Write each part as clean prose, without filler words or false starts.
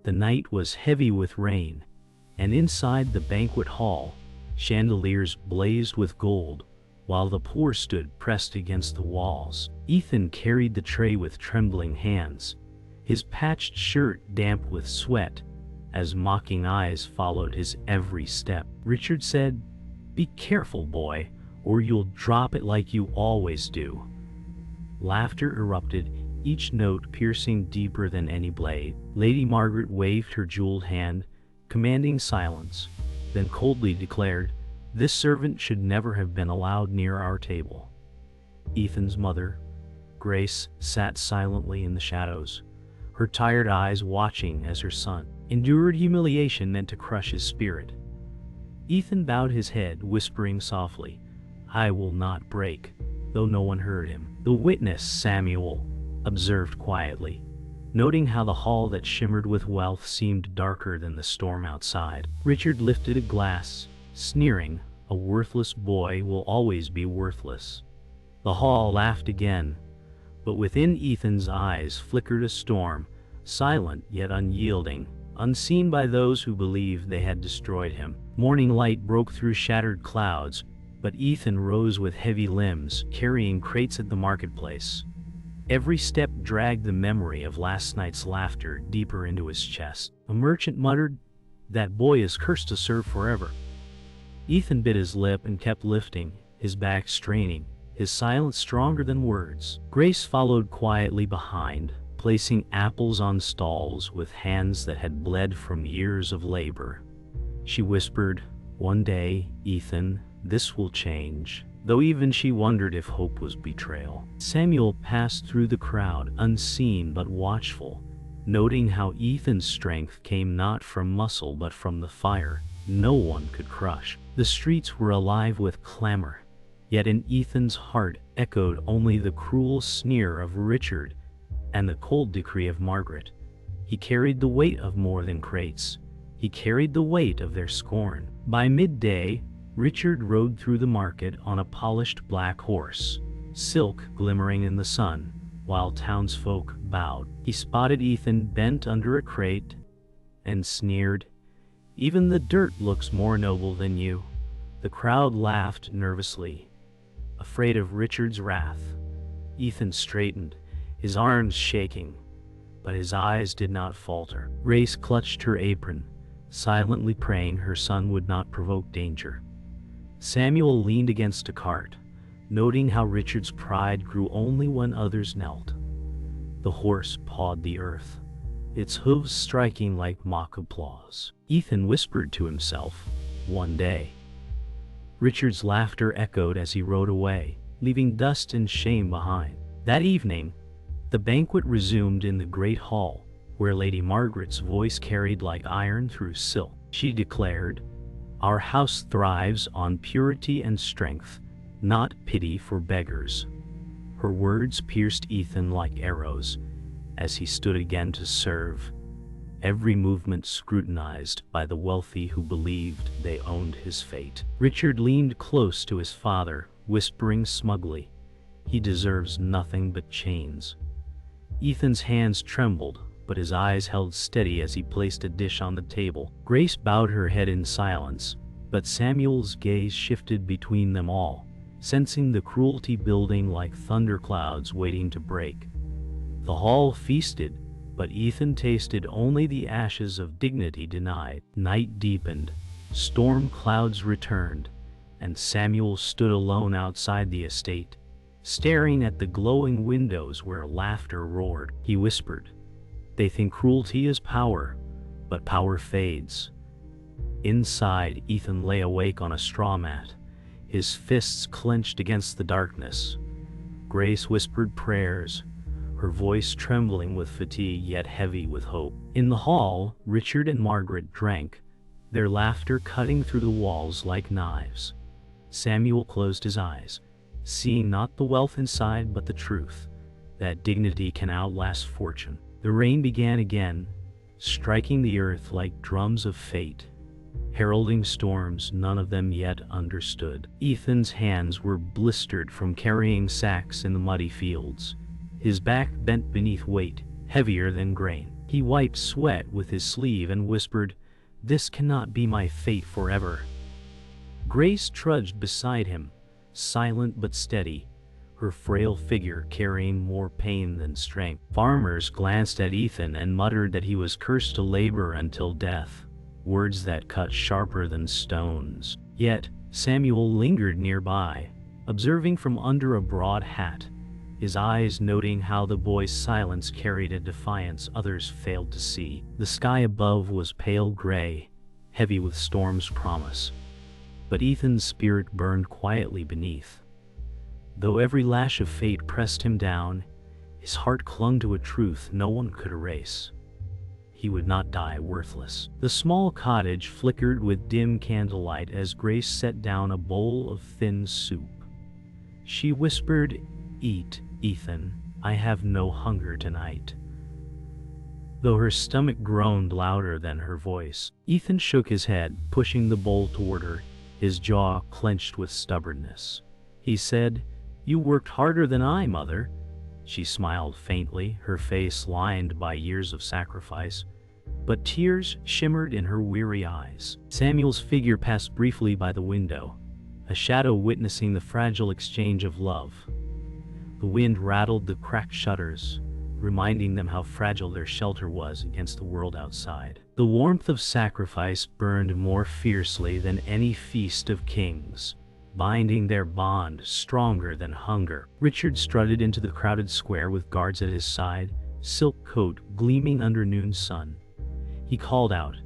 The night was heavy with rain, and inside the banquet hall, chandeliers blazed with gold, while the poor stood pressed against the walls. Ethan carried the tray with trembling hands, his patched shirt damp with sweat, as mocking eyes followed his every step. Richard said, "Be careful, boy, or you'll drop it like you always do." Laughter erupted, each note piercing deeper than any blade. Lady Margaret waved her jeweled hand, commanding silence, then coldly declared, "This servant should never have been allowed near our table." Ethan's mother, Grace, sat silently in the shadows, her tired eyes watching as her son endured humiliation meant to crush his spirit. Ethan bowed his head, whispering softly, "I will not break," though no one heard him. The witness, Samuel, observed quietly, noting how the hall that shimmered with wealth seemed darker than the storm outside. Richard lifted a glass, sneering, "A worthless boy will always be worthless." The hall laughed again, but within Ethan's eyes flickered a storm, silent yet unyielding, unseen by those who believed they had destroyed him. Morning light broke through shattered clouds, but Ethan rose with heavy limbs, carrying crates at the marketplace. Every step dragged the memory of last night's laughter deeper into his chest. A merchant muttered, "That boy is cursed to serve forever." Ethan bit his lip and kept lifting, his back straining, his silence stronger than words. Grace followed quietly behind, placing apples on stalls with hands that had bled from years of labor. She whispered, "One day, Ethan, this will change," though even she wondered if hope was betrayal. Samuel passed through the crowd, unseen but watchful, noting how Ethan's strength came not from muscle but from the fire no one could crush. The streets were alive with clamor, yet in Ethan's heart echoed only the cruel sneer of Richard and the cold decree of Margaret. He carried the weight of more than crates. He carried the weight of their scorn. By midday, Richard rode through the market on a polished black horse, silk glimmering in the sun, while townsfolk bowed. He spotted Ethan bent under a crate and sneered, "Even the dirt looks more noble than you." The crowd laughed nervously, afraid of Richard's wrath. Ethan straightened, his arms shaking, but his eyes did not falter. Grace clutched her apron, silently praying her son would not provoke danger. Samuel leaned against a cart, noting how Richard's pride grew only when others knelt. The horse pawed the earth, its hooves striking like mock applause. Ethan whispered to himself, "One day." Richard's laughter echoed as he rode away, leaving dust and shame behind. That evening, the banquet resumed in the great hall, where Lady Margaret's voice carried like iron through silk. She declared, "Our house thrives on purity and strength, not pity for beggars." Her words pierced Ethan like arrows as he stood again to serve, every movement scrutinized by the wealthy who believed they owned his fate. Richard leaned close to his father, whispering smugly, "He deserves nothing but chains." Ethan's hands trembled, but his eyes held steady as he placed a dish on the table. Grace bowed her head in silence, but Samuel's gaze shifted between them all, sensing the cruelty building like thunderclouds waiting to break. The hall feasted, but Ethan tasted only the ashes of dignity denied. Night deepened, storm clouds returned, and Samuel stood alone outside the estate, staring at the glowing windows where laughter roared. He whispered, "They think cruelty is power, but power fades." Inside, Ethan lay awake on a straw mat, his fists clenched against the darkness. Grace whispered prayers, her voice trembling with fatigue yet heavy with hope. In the hall, Richard and Margaret drank, their laughter cutting through the walls like knives. Samuel closed his eyes, seeing not the wealth inside but the truth, that dignity can outlast fortune. The rain began again, striking the earth like drums of fate, heralding storms none of them yet understood. Ethan's hands were blistered from carrying sacks in the muddy fields, his back bent beneath weight, heavier than grain. He wiped sweat with his sleeve and whispered, "This cannot be my fate forever." Grace trudged beside him, silent but steady, her frail figure carrying more pain than strength. Farmers glanced at Ethan and muttered that he was cursed to labor until death, words that cut sharper than stones. Yet Samuel lingered nearby, observing from under a broad hat, his eyes noting how the boy's silence carried a defiance others failed to see. The sky above was pale gray, heavy with storm's promise, but Ethan's spirit burned quietly beneath. Though every lash of fate pressed him down, his heart clung to a truth no one could erase. He would not die worthless. The small cottage flickered with dim candlelight as Grace set down a bowl of thin soup. She whispered, "Eat, Ethan, I have no hunger tonight." Though her stomach groaned louder than her voice, Ethan shook his head, pushing the bowl toward her, his jaw clenched with stubbornness. He said, "You worked harder than I, Mother." She smiled faintly, her face lined by years of sacrifice, but tears shimmered in her weary eyes. Samuel's figure passed briefly by the window, a shadow witnessing the fragile exchange of love. The wind rattled the cracked shutters, reminding them how fragile their shelter was against the world outside. The warmth of sacrifice burned more fiercely than any feast of kings, binding their bond stronger than hunger. Richard strutted into the crowded square with guards at his side, silk coat gleaming under noon sun. He called out,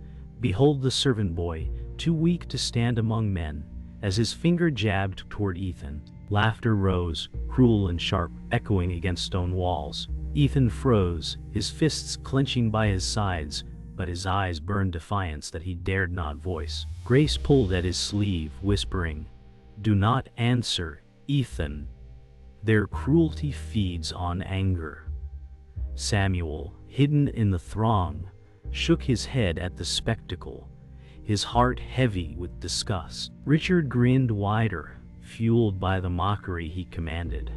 "Behold the servant boy, too weak to stand among men," as his finger jabbed toward Ethan. Laughter rose, cruel and sharp, echoing against stone walls. Ethan froze, his fists clenching by his sides, but his eyes burned defiance that he dared not voice. Grace pulled at his sleeve, whispering, "Do not answer, Ethan. Their cruelty feeds on anger." Samuel, hidden in the throng, shook his head at the spectacle, his heart heavy with disgust. Richard grinned wider, fueled by the mockery he commanded,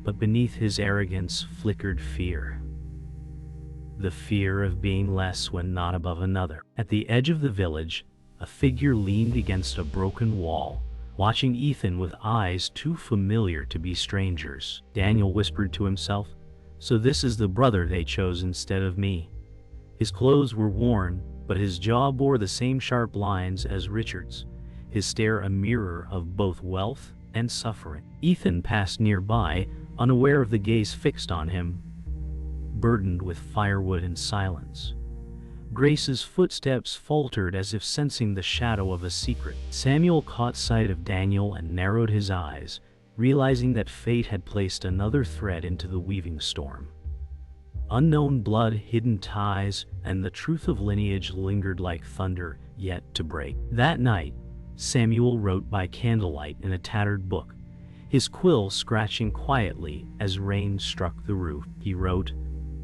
but beneath his arrogance flickered fear. The fear of being less when not above another. At the edge of the village, a figure leaned against a broken wall, watching Ethan with eyes too familiar to be strangers. Daniel whispered to himself, "So this is the brother they chose instead of me." His clothes were worn, but his jaw bore the same sharp lines as Richard's, his stare a mirror of both wealth and suffering. Ethan passed nearby, unaware of the gaze fixed on him, burdened with firewood and silence. Grace's footsteps faltered as if sensing the shadow of a secret. Samuel caught sight of Daniel and narrowed his eyes, realizing that fate had placed another thread into the weaving storm. Unknown blood, hidden ties, and the truth of lineage lingered like thunder yet to break. That night, Samuel wrote by candlelight in a tattered book, his quill scratching quietly as rain struck the roof. He wrote,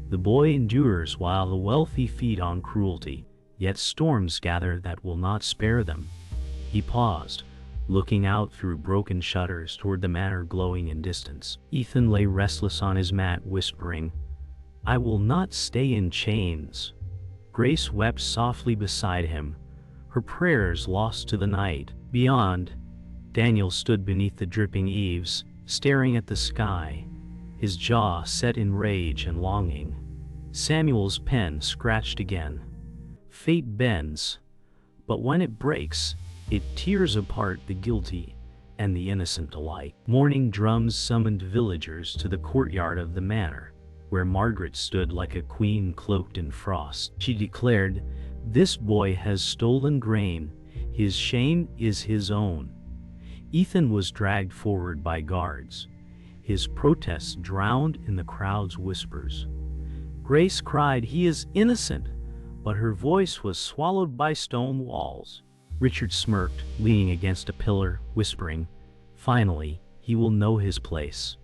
"The boy endures while the wealthy feed on cruelty, yet storms gather that will not spare them." He paused, looking out through broken shutters toward the manor glowing in distance. Ethan lay restless on his mat, whispering, "I will not stay in chains." Grace wept softly beside him, her prayers lost to the night. Beyond, Daniel stood beneath the dripping eaves, staring at the sky, his jaw set in rage and longing. Samuel's pen scratched again. Fate bends, but when it breaks, it tears apart the guilty and the innocent alike. Morning drums summoned villagers to the courtyard of the manor, where Margaret stood like a queen cloaked in frost. She declared, "This boy has stolen grain. His shame is his own." Ethan was dragged forward by guards, his protests drowned in the crowd's whispers. Grace cried, "He is innocent," but her voice was swallowed by stone walls. Richard smirked, leaning against a pillar, whispering, "Finally, he will know his place."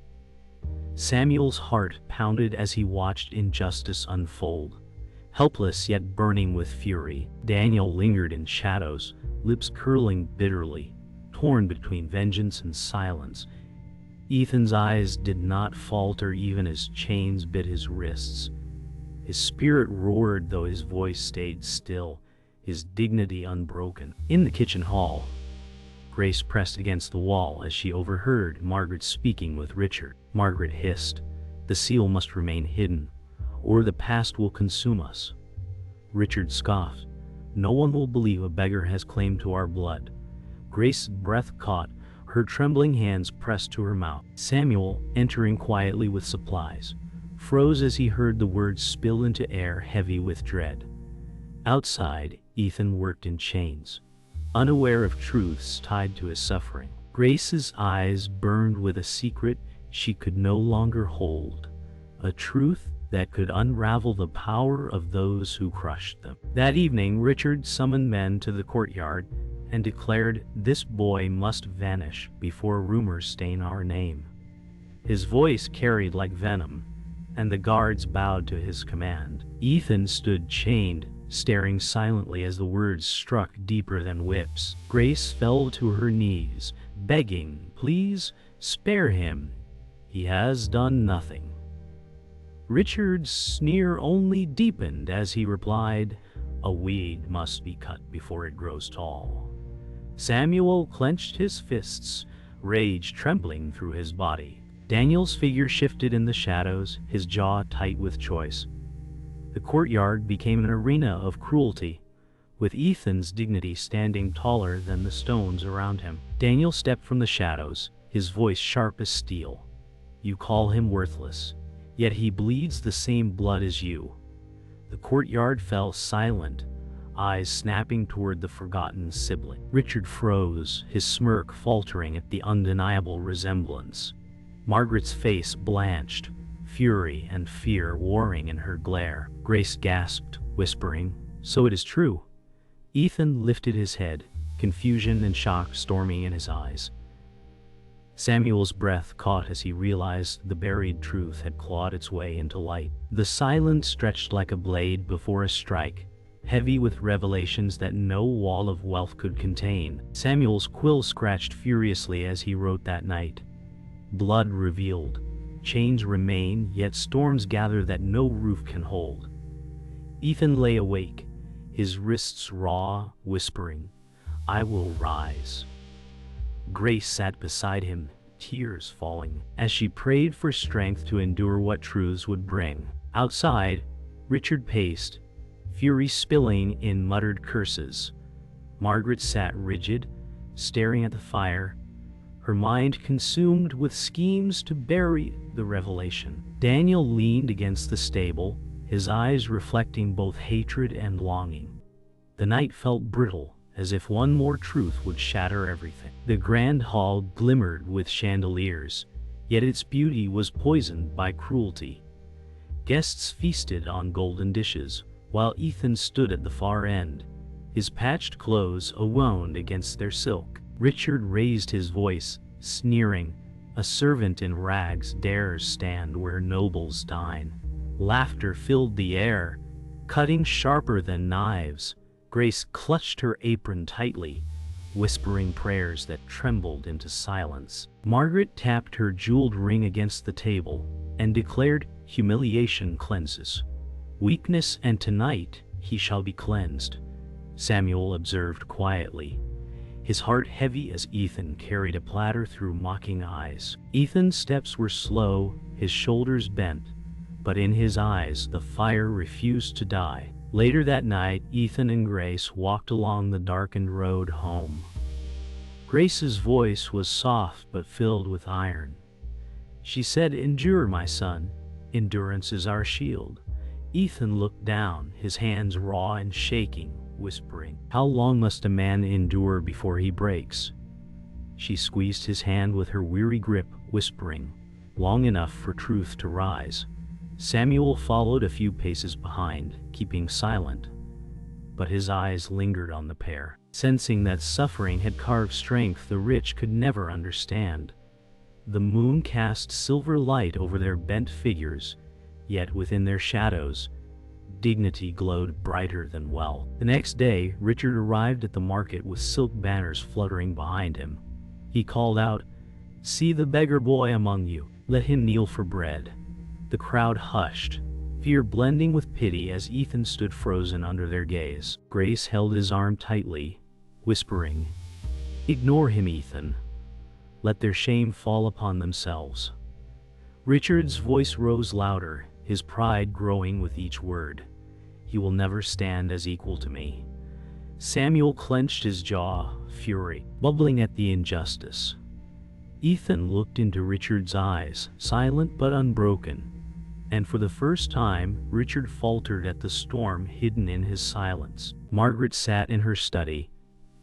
Samuel's heart pounded as he watched injustice unfold, helpless yet burning with fury. Daniel lingered in shadows, lips curling bitterly, torn between vengeance and silence. Ethan's eyes did not falter even as chains bit his wrists. His spirit roared, though his voice stayed still, his dignity unbroken. In the kitchen hall, Grace pressed against the wall as she overheard Margaret speaking with Richard. Margaret hissed, "The seal must remain hidden, or the past will consume us." Richard scoffed, "No one will believe a beggar has claim to our blood." Grace's breath caught, her trembling hands pressed to her mouth. Samuel, entering quietly with supplies, froze as he heard the words spill into air heavy with dread. Outside, Ethan worked in chains, unaware of truths tied to his suffering. Grace's eyes burned with a secret she could no longer hold, a truth that could unravel the power of those who crushed them. That evening, Richard summoned men to the courtyard and declared, "This boy must vanish before rumors stain our name." His voice carried like venom, and the guards bowed to his command. Ethan stood chained, staring silently as the words struck deeper than whips. Grace fell to her knees, begging, "Please, spare him. He has done nothing." Richard's sneer only deepened as he replied, "A weed must be cut before it grows tall." Samuel clenched his fists, rage trembling through his body. Daniel's figure shifted in the shadows, his jaw tight with choice. The courtyard became an arena of cruelty, with Ethan's dignity standing taller than the stones around him. Daniel stepped from the shadows, his voice sharp as steel. "You call him worthless, yet he bleeds the same blood as you." The courtyard fell silent, eyes snapping toward the forgotten sibling. Richard froze, his smirk faltering at the undeniable resemblance. Margaret's face blanched, fury and fear warring in her glare. Grace gasped, whispering, "So it is true." Ethan lifted his head, confusion and shock storming in his eyes. Samuel's breath caught as he realized the buried truth had clawed its way into light. The silence stretched like a blade before a strike, heavy with revelations that no wall of wealth could contain. Samuel's quill scratched furiously as he wrote that night. Blood revealed, chains remain, yet storms gather that no roof can hold. Ethan lay awake, his wrists raw, whispering, "I will rise." Grace sat beside him, tears falling, as she prayed for strength to endure what truths would bring. Outside, Richard paced, fury spilling in muttered curses. Margaret sat rigid, staring at the fire, her mind consumed with schemes to bury the revelation. Daniel leaned against the stable, his eyes reflecting both hatred and longing. The night felt brittle, as if one more truth would shatter everything. The grand hall glimmered with chandeliers, yet its beauty was poisoned by cruelty. Guests feasted on golden dishes, while Ethan stood at the far end, his patched clothes a-wound against their silk. Richard raised his voice, sneering, "A servant in rags dares stand where nobles dine." Laughter filled the air, cutting sharper than knives. Grace clutched her apron tightly, whispering prayers that trembled into silence. Margaret tapped her jeweled ring against the table and declared, "Humiliation cleanses weakness, and tonight he shall be cleansed." Samuel observed quietly, his heart heavy as Ethan carried a platter through mocking eyes. Ethan's steps were slow, his shoulders bent, but in his eyes the fire refused to die. Later that night, Ethan and Grace walked along the darkened road home. Grace's voice was soft but filled with iron. She said, "Endure, my son. Endurance is our shield." Ethan looked down, his hands raw and shaking, whispering, "How long must a man endure before he breaks?" She squeezed his hand with her weary grip, whispering, "Long enough for truth to rise." Samuel followed a few paces behind, keeping silent, but his eyes lingered on the pair. Sensing that suffering had carved strength the rich could never understand. The moon cast silver light over their bent figures, yet within their shadows, dignity glowed brighter than wealth. The next day, Richard arrived at the market with silk banners fluttering behind him. He called out, "See the beggar boy among you. Let him kneel for bread." The crowd hushed, fear blending with pity as Ethan stood frozen under their gaze. Grace held his arm tightly, whispering, "Ignore him, Ethan. Let their shame fall upon themselves." Richard's voice rose louder, his pride growing with each word. "He will never stand as equal to me." Samuel clenched his jaw, fury bubbling at the injustice. Ethan looked into Richard's eyes, silent but unbroken, and for the first time, Richard faltered at the storm hidden in his silence. Margaret sat in her study,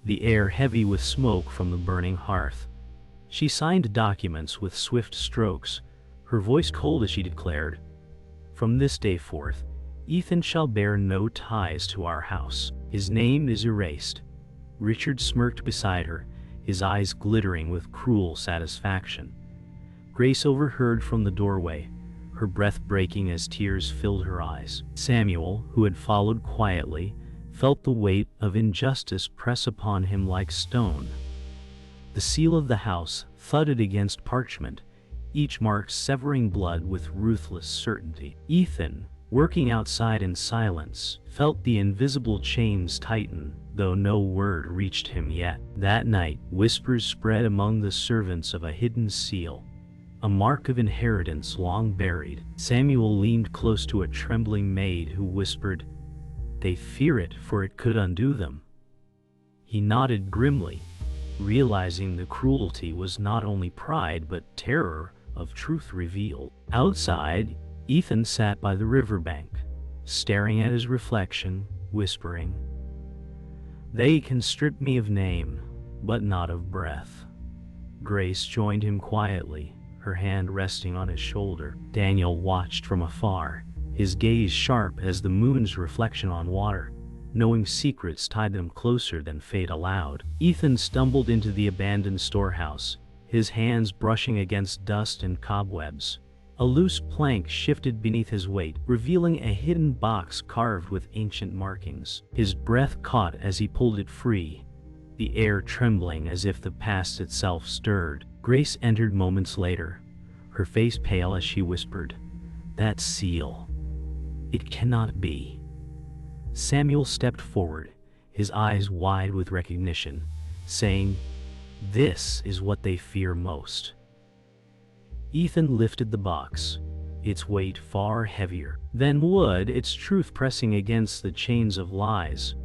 the air heavy with smoke from the burning hearth. She signed documents with swift strokes, her voice cold as she declared, "From this day forth, Ethan shall bear no ties to our house. His name is erased." Richard smirked beside her, his eyes glittering with cruel satisfaction. Grace overheard from the doorway, her breath breaking as tears filled her eyes. Samuel, who had followed quietly, felt the weight of injustice press upon him like stone. The seal of the house thudded against parchment, each mark severing blood with ruthless certainty. Ethan, working outside in silence, felt the invisible chains tighten, though no word reached him yet. That night, whispers spread among the servants of a hidden seal, a mark of inheritance long buried. Samuel leaned close to a trembling maid who whispered, "They fear it, for it could undo them." He nodded grimly, realizing the cruelty was not only pride but terror of truth revealed. Outside, Ethan sat by the riverbank, staring at his reflection, whispering, "They can strip me of name, but not of breath." Grace joined him quietly, her hand resting on his shoulder. Daniel watched from afar, his gaze sharp as the moon's reflection on water, knowing secrets tied them closer than fate allowed. Ethan stumbled into the abandoned storehouse, his hands brushing against dust and cobwebs. A loose plank shifted beneath his weight, revealing a hidden box carved with ancient markings. His breath caught as he pulled it free, the air trembling as if the past itself stirred. Grace entered moments later, her face pale as she whispered, "That seal. It cannot be." Samuel stepped forward, his eyes wide with recognition, saying, "This is what they fear most." Ethan lifted the box, its weight far heavier than wood, its truth pressing against the chains of lies.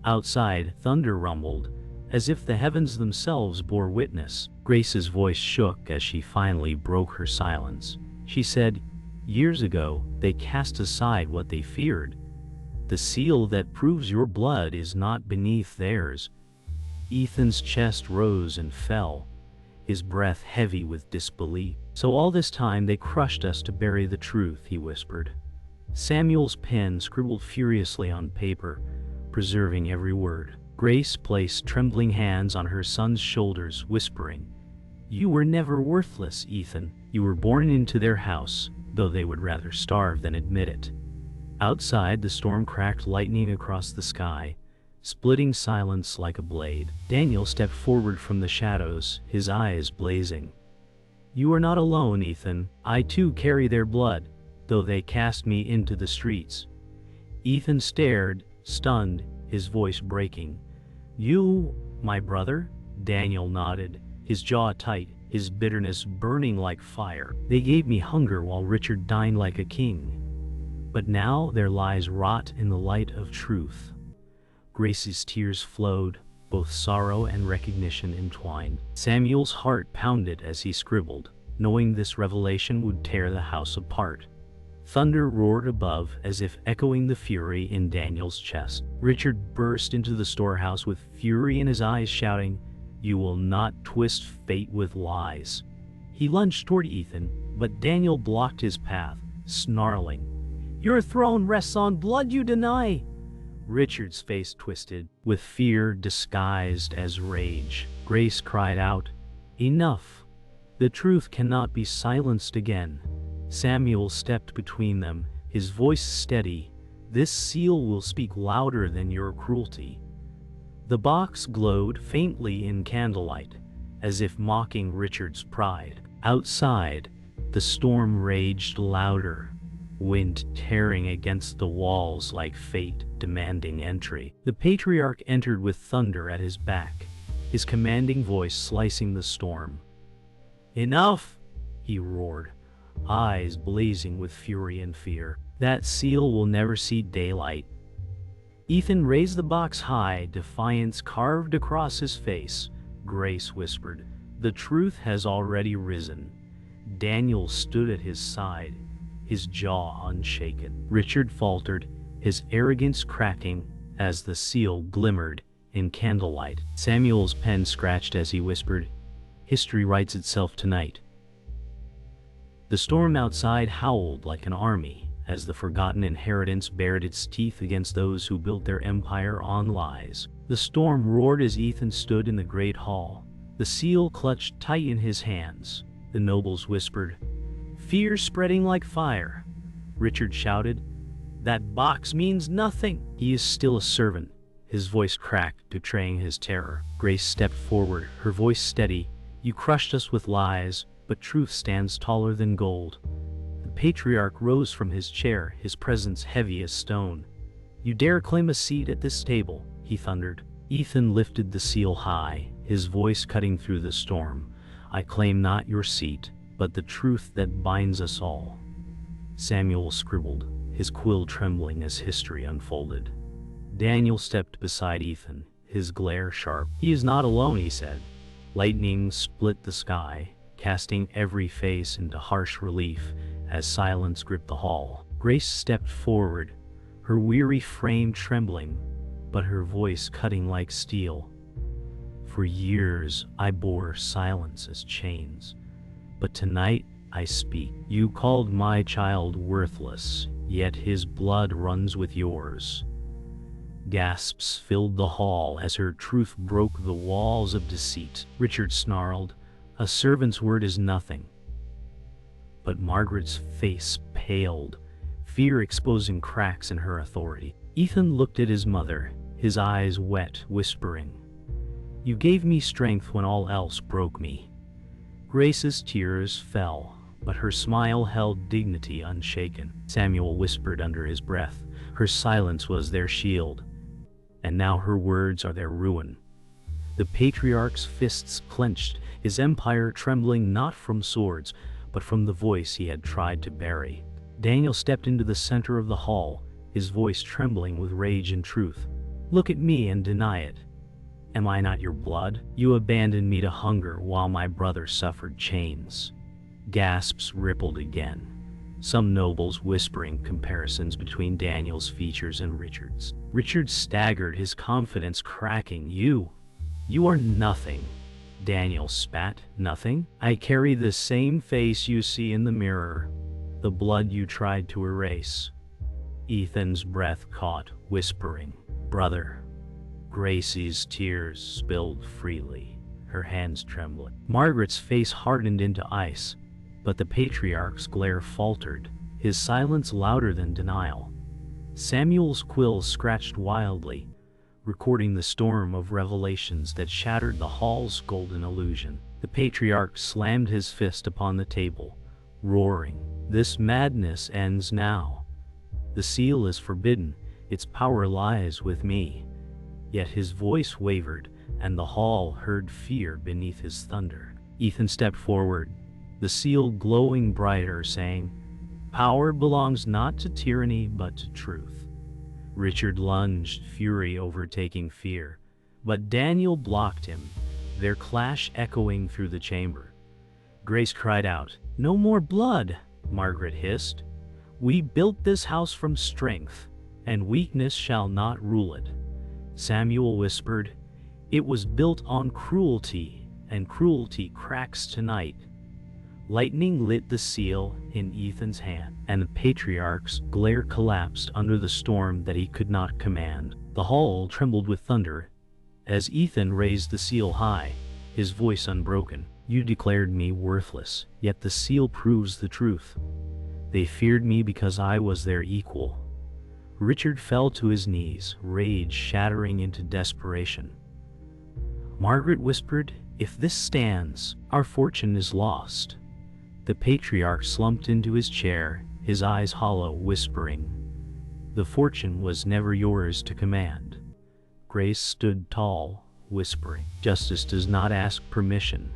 Outside, thunder rumbled, as if the heavens themselves bore witness. Grace's voice shook as she finally broke her silence. She said, "Years ago, they cast aside what they feared. The seal that proves your blood is not beneath theirs." Ethan's chest rose and fell, his breath heavy with disbelief. "So all this time they crushed us to bury the truth," he whispered. Samuel's pen scribbled furiously on paper, preserving every word. Grace placed trembling hands on her son's shoulders, whispering, "You were never worthless, Ethan. You were born into their house, though they would rather starve than admit it." Outside, the storm cracked lightning across the sky, splitting silence like a blade. Daniel stepped forward from the shadows, his eyes blazing. "You are not alone, Ethan. I too carry their blood, though they cast me into the streets." Ethan stared, stunned, his voice breaking. "You, my brother?" Daniel nodded, his jaw tight, his bitterness burning like fire. "They gave me hunger while Richard dined like a king. But now their lies rot in the light of truth." Grace's tears flowed, both sorrow and recognition entwined. Samuel's heart pounded as he scribbled, knowing this revelation would tear the house apart. Thunder roared above, as if echoing the fury in Daniel's chest. Richard burst into the storehouse with fury in his eyes, shouting, "You will not twist fate with lies." He lunged toward Ethan, but Daniel blocked his path, snarling, "Your throne rests on blood you deny." Richard's face twisted, with fear disguised as rage. Grace cried out, "Enough! The truth cannot be silenced again." Samuel stepped between them, his voice steady. "This seal will speak louder than your cruelty." The box glowed faintly in candlelight, as if mocking Richard's pride. Outside, the storm raged louder, wind tearing against the walls like fate demanding entry. The patriarch entered with thunder at his back, his commanding voice slicing the storm. "Enough!" he roared, eyes blazing with fury and fear. "That seal will never see daylight." Ethan raised the box high, defiance carved across his face. Grace whispered, "The truth has already risen." Daniel stood at his side, his jaw unshaken. Richard faltered, his arrogance cracking as the seal glimmered in candlelight. Samuel's pen scratched as he whispered, "History writes itself tonight." The storm outside howled like an army as the forgotten inheritance bared its teeth against those who built their empire on lies. The storm roared as Ethan stood in the great hall, the seal clutched tight in his hands. The nobles whispered, "Fear spreading like fire." Richard shouted, "That box means nothing." "He is still a servant," his voice cracked, betraying his terror. Grace stepped forward, her voice steady. "You crushed us with lies, but truth stands taller than gold." The patriarch rose from his chair, his presence heavy as stone. "You dare claim a seat at this table?" he thundered. Ethan lifted the seal high, his voice cutting through the storm. "I claim not your seat, but the truth that binds us all." Samuel scribbled, his quill trembling as history unfolded. Daniel stepped beside Ethan, his glare sharp. "He is not alone," he said. Lightning split the sky, casting every face into harsh relief as silence gripped the hall. Grace stepped forward, her weary frame trembling, but her voice cutting like steel. "For years I bore silence as chains, but tonight I speak. You called my child worthless, yet his blood runs with yours." Gasps filled the hall as her truth broke the walls of deceit. Richard snarled, "A servant's word is nothing." But Margaret's face paled, fear exposing cracks in her authority. Ethan looked at his mother, his eyes wet, whispering, "You gave me strength when all else broke me." Grace's tears fell, but her smile held dignity unshaken. Samuel whispered under his breath, "Her silence was their shield, and now her words are their ruin." The patriarch's fists clenched, his empire trembling not from swords, but from the voice he had tried to bury. Daniel stepped into the center of the hall, his voice trembling with rage and truth. "Look at me and deny it. Am I not your blood? You abandoned me to hunger while my brother suffered chains." Gasps rippled again, some nobles whispering comparisons between Daniel's features and Richard's. Richard staggered, his confidence cracking. You are nothing." Daniel spat. "Nothing? I carry the same face you see in the mirror, the blood you tried to erase." Ethan's breath caught, whispering, "Brother." Gracie's tears spilled freely, her hands trembling. Margaret's face hardened into ice, but the patriarch's glare faltered, his silence louder than denial. Samuel's quill scratched wildly, recording the storm of revelations that shattered the hall's golden illusion. The patriarch slammed his fist upon the table, roaring, "This madness ends now. The seal is forbidden, its power lies with me." Yet his voice wavered, and the hall heard fear beneath his thunder. Ethan stepped forward, the seal glowing brighter, saying, "Power belongs not to tyranny but to truth." Richard lunged, fury overtaking fear, but Daniel blocked him, their clash echoing through the chamber. Grace cried out, "No more blood!" Margaret hissed, "We built this house from strength, and weakness shall not rule it." Samuel whispered, "It was built on cruelty, and cruelty cracks tonight." Lightning lit the seal in Ethan's hand, and the patriarch's glare collapsed under the storm that he could not command. The hall trembled with thunder as Ethan raised the seal high, his voice unbroken. "You declared me worthless, yet the seal proves the truth. They feared me because I was their equal." Richard fell to his knees, rage shattering into desperation. Margaret whispered, "If this stands, our fortune is lost." The patriarch slumped into his chair, his eyes hollow, whispering, "The fortune was never yours to command." Grace stood tall, whispering, "Justice does not ask permission."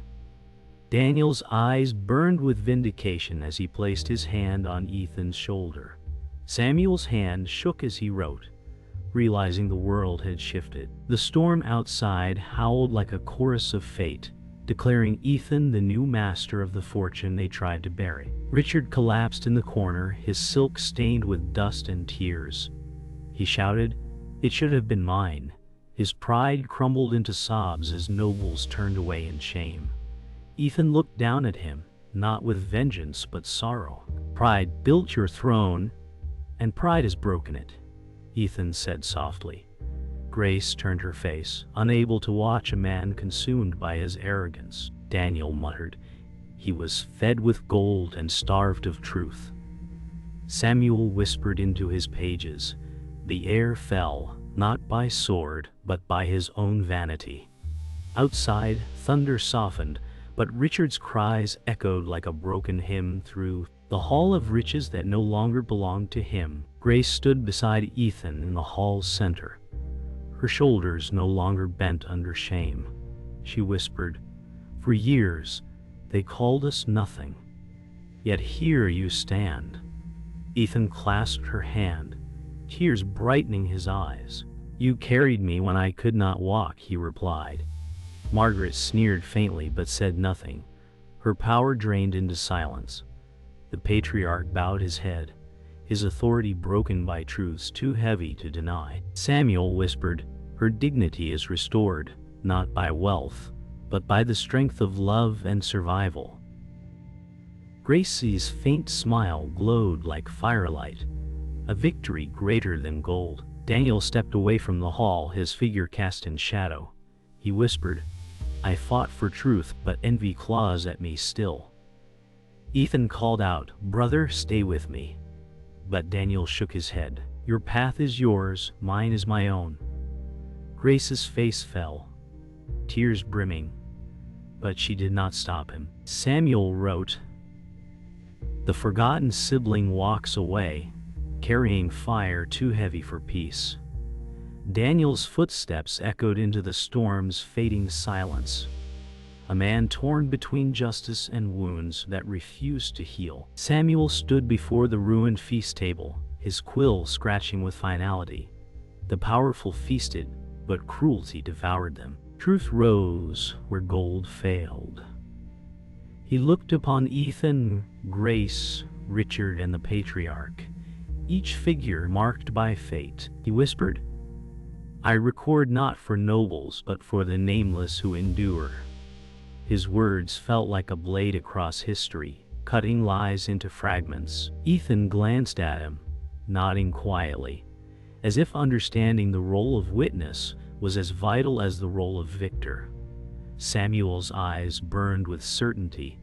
Daniel's eyes burned with vindication as he placed his hand on Ethan's shoulder. Samuel's hand shook as he wrote, realizing the world had shifted. The storm outside howled like a chorus of fate, declaring Ethan the new master of the fortune they tried to bury. Richard collapsed in the corner, his silk stained with dust and tears. He shouted, "It should have been mine." His pride crumbled into sobs as nobles turned away in shame. Ethan looked down at him, not with vengeance but sorrow. "Pride built your throne, and pride has broken it," Ethan said softly. Grace turned her face, unable to watch a man consumed by his arrogance. Daniel muttered, "He was fed with gold and starved of truth." Samuel whispered into his pages, "The heir fell, not by sword, but by his own vanity." Outside, thunder softened, but Richard's cries echoed like a broken hymn through the hall of riches that no longer belonged to him. Grace stood beside Ethan in the hall's center, her shoulders no longer bent under shame. She whispered, "For years, they called us nothing. Yet here you stand." Ethan clasped her hand, tears brightening his eyes. "You carried me when I could not walk," he replied. Margaret sneered faintly but said nothing, her power drained into silence. The patriarch bowed his head, his authority broken by truths too heavy to deny. Samuel whispered, "Her dignity is restored, not by wealth, but by the strength of love and survival." Gracie's faint smile glowed like firelight, a victory greater than gold. Daniel stepped away from the hall, his figure cast in shadow. He whispered, "I fought for truth, but envy claws at me still." Ethan called out, "Brother, stay with me." But Daniel shook his head. "Your path is yours, mine is my own." Grace's face fell, tears brimming, but she did not stop him. Samuel wrote, "The forgotten sibling walks away, carrying fire too heavy for peace." Daniel's footsteps echoed into the storm's fading silence. A man torn between justice and wounds that refused to heal. Samuel stood before the ruined feast table, his quill scratching with finality. The powerful feasted, but cruelty devoured them. Truth rose where gold failed. He looked upon Ethan, Grace, Richard, and the patriarch, each figure marked by fate. He whispered, "I record not for nobles but for the nameless who endure." His words felt like a blade across history, cutting lies into fragments. Ethan glanced at him, nodding quietly, as if understanding the role of witness was as vital as the role of victor. Samuel's eyes burned with certainty,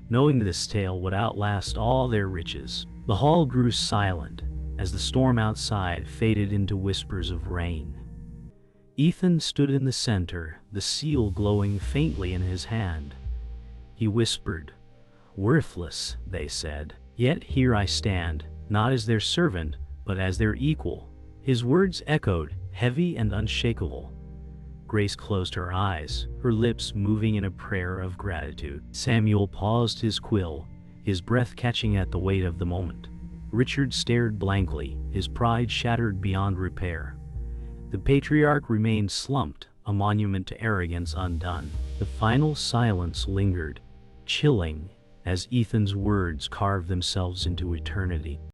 knowing this tale would outlast all their riches. The hall grew silent as the storm outside faded into whispers of rain. Ethan stood in the center, the seal glowing faintly in his hand. He whispered, "Worthless," they said, "yet here I stand, not as their servant, but as their equal." His words echoed, heavy and unshakable. Grace closed her eyes, her lips moving in a prayer of gratitude. Samuel paused his quill, his breath catching at the weight of the moment. Richard stared blankly, his pride shattered beyond repair. The patriarch remained slumped, a monument to arrogance undone. The final silence lingered, chilling, as Ethan's words carved themselves into eternity.